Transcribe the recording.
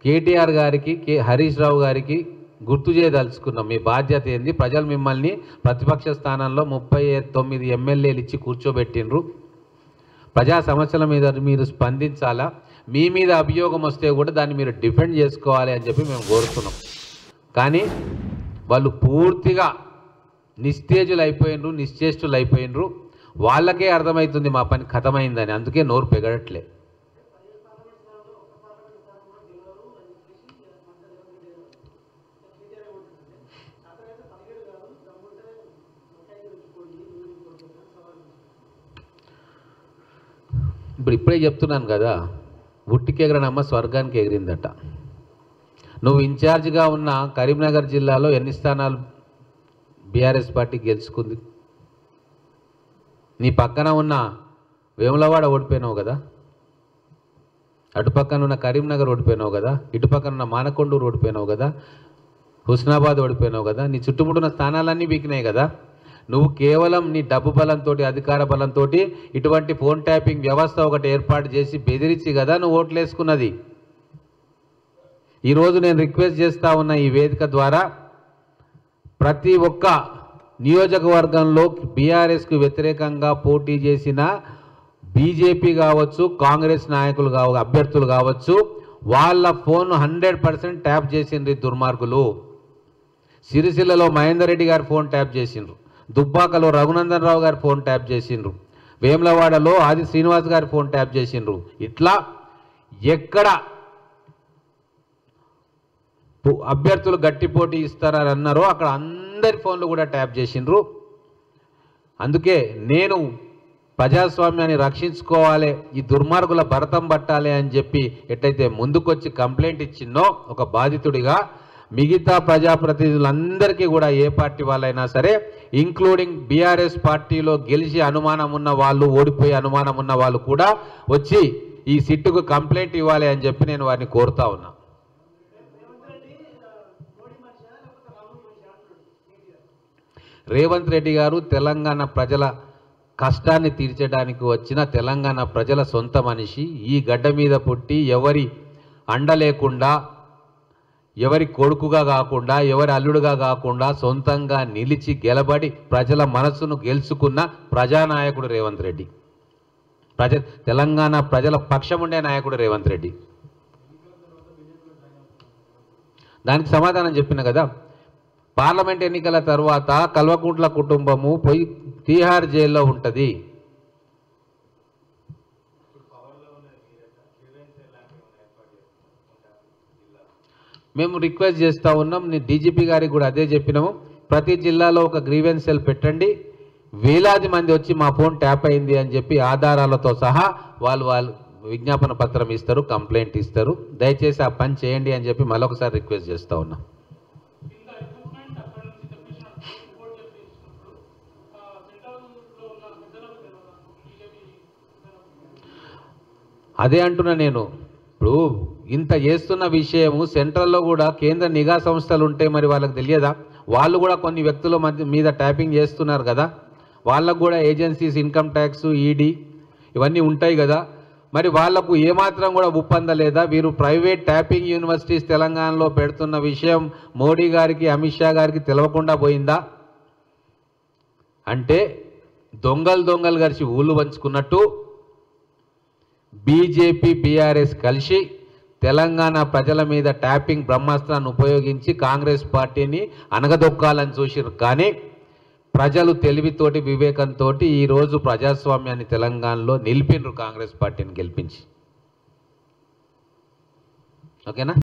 కేటీఆర్ గారికి హరీష్ రావు గారికి గుర్తు చేయదలుచుకున్నాం. మీ బాధ్యత ఏంది? ప్రజలు మిమ్మల్ని ప్రతిపక్ష స్థానంలో 39 ఎమ్మెల్యేలు ఇచ్చి కూర్చోబెట్టిండ్రు. ప్రజా సమస్యల మీద మీరు స్పందించాలా, మీ మీద అభియోగం వస్తే కూడా దాన్ని మీరు డిఫెండ్ చేసుకోవాలి అని చెప్పి మేము కోరుతున్నాం. కానీ వాళ్ళు పూర్తిగా నిస్తేజులు అయిపోయినరు, నిశ్చేష్టులు అయిపోయినరు. వాళ్ళకే అర్థమవుతుంది మా పని ఖతమైందని, అందుకే నోరు పెగడట్లే. ఇప్పుడే చెప్తున్నాను కదా, ఉట్టికి ఎగరనమ్మ స్వర్గానికి ఎగిరిందట. నువ్వు ఇన్ఛార్జిగా ఉన్న కరీంనగర్ జిల్లాలో ఎన్ని స్థానాలు బీఆర్ఎస్ పార్టీ గెలుచుకుంది? నీ పక్కన ఉన్న వేములవాడ ఓడిపోయినావు కదా, అటుపక్కన ఉన్న కరీంనగర్ ఓడిపోయినావు కదా, ఇటుపక్కన ఉన్న మానకొండూరు ఓడిపోయినావు కదా, హుస్నాబాద్ ఓడిపోయినావు కదా. నీ చుట్టుముట్టున్న స్థానాలన్నీ వీకినాయి కదా. నువ్వు కేవలం నీ డబ్బు బలంతో, అధికార బలంతో ఇటువంటి ఫోన్ ట్యాపింగ్ వ్యవస్థ ఒకటి ఏర్పాటు చేసి బెదిరించి కదా నువ్వు ఓట్లు వేసుకున్నది. ఈరోజు నేను రిక్వెస్ట్ చేస్తూ ఉన్న ఈ వేదిక ద్వారా ప్రతి ఒక్క నియోజకవర్గంలో బీఆర్ఎస్కు వ్యతిరేకంగా పోటీ చేసిన బీజేపీ కావచ్చు, కాంగ్రెస్ నాయకులు అభ్యర్థులు కావచ్చు, వాళ్ళ ఫోన్ 100% ట్యాప్ చేసిండ్రు దుర్మార్గులు. సిరిసిల్లలో మహేందర్ రెడ్డి గారి ఫోన్ ట్యాప్ చేసిండ్రు, దుబ్బాకలో రఘునందన్ రావు గారి ఫోన్ ట్యాప్ చేసిండ్రు, వేములవాడలో ఆది శ్రీనివాస్ గారి ఫోన్ ట్యాప్ చేసిండ్రు. ఇట్లా ఎక్కడ అభ్యర్థులు గట్టి పోటీ ఇస్తారని అన్నారో అక్కడ అందరి ఫోన్లు కూడా ట్యాప్ చేసిండ్రు. అందుకే నేను ప్రజాస్వామ్యాన్ని రక్షించుకోవాలి, ఈ దుర్మార్గుల భరతం పట్టాలి అని చెప్పి ఎట్లయితే ముందుకొచ్చి కంప్లైంట్ ఇచ్చిందో ఒక బాధితుడిగా, మిగతా ప్రజాప్రతినిధులందరికీ కూడా ఏ పార్టీ వాళ్ళైనా సరే, ఇంక్లూడింగ్ బీఆర్ఎస్ పార్టీలో గెలిచి అనుమానం ఉన్న వాళ్ళు, ఓడిపోయి అనుమానం ఉన్న వాళ్ళు కూడా వచ్చి ఈ సిట్టుకు కంప్లైంట్ ఇవ్వాలి అని చెప్పి నేను వారిని కోరుతా ఉన్నా. రేవంత్ రెడ్డి గారు తెలంగాణ ప్రజల కష్టాన్ని తీర్చడానికి వచ్చిన తెలంగాణ ప్రజల సొంత మనిషి. ఈ గడ్డ మీద పుట్టి ఎవరి అండ లేకుండా, ఎవరి కొడుకుగా కాకుండా, ఎవరి అల్లుడుగా కాకుండా సొంతంగా నిలిచి గెలబడి ప్రజల మనసును గెలుచుకున్న ప్రజానాయకుడు రేవంత్ రెడ్డి. తెలంగాణ ప్రజల పక్షముండే నాయకుడు రేవంత్ రెడ్డి. దానికి సమాధానం చెప్పిన కదా. పార్లమెంట్ ఎన్నికల తర్వాత కల్వకుంట్ల కుటుంబము పోయి తీహార్ జైల్లో ఉంటుంది. మేము రిక్వెస్ట్ చేస్తూ ఉన్నాం, డీజీపీ గారికి కూడా అదే చెప్పినాము. ప్రతి జిల్లాలో ఒక గ్రీవెన్స్ సెల్ పెట్టండి, వేలాది మంది వచ్చి మా ఫోన్ ట్యాప్ అయింది అని చెప్పి ఆధారాలతో సహా వాళ్ళు విజ్ఞాపన పత్రం ఇస్తారు, కంప్లైంట్ ఇస్తారు. దయచేసి ఆ పని చేయండి అని చెప్పి మరొకసారి రిక్వెస్ట్ చేస్తూ ఉన్నాం. అదే అంటున్నా నేను. ఇప్పుడు ఇంత చేస్తున్న విషయము సెంట్రల్లో కూడా కేంద్ర నిఘా సంస్థలు ఉంటే మరి వాళ్ళకి తెలియదా? వాళ్ళు కూడా కొన్ని వ్యక్తుల మీద ట్యాపింగ్ చేస్తున్నారు కదా, వాళ్ళకు కూడా ఏజెన్సీస్, ఇన్కమ్ ట్యాక్స్, ఈడీ ఇవన్నీ ఉంటాయి కదా. మరి వాళ్లకు ఏమాత్రం కూడా ఒప్పందలేదా? వీరు ప్రైవేట్ ట్యాపింగ్ యూనివర్సిటీస్ తెలంగాణలో పెడుతున్న విషయం మోడీ గారికి, అమిత్ షా గారికి తెలవకుండా పోయిందా? అంటే దొంగలు కలిసి ఊళ్ళు పంచుకున్నట్టు బీజేపీ, బీఆర్ఎస్ కలిసి తెలంగాణ ప్రజల మీద ట్యాపింగ్ బ్రహ్మాస్త్రాన్ని ఉపయోగించి కాంగ్రెస్ పార్టీని అనగదొక్కాలని చూసిరు. కానీ ప్రజలు తెలివితోటి, వివేకంతో ఈరోజు ప్రజాస్వామ్యాన్ని తెలంగాణలో నిలిపినరు, కాంగ్రెస్ పార్టీని గెలిపించి. ఓకేనా?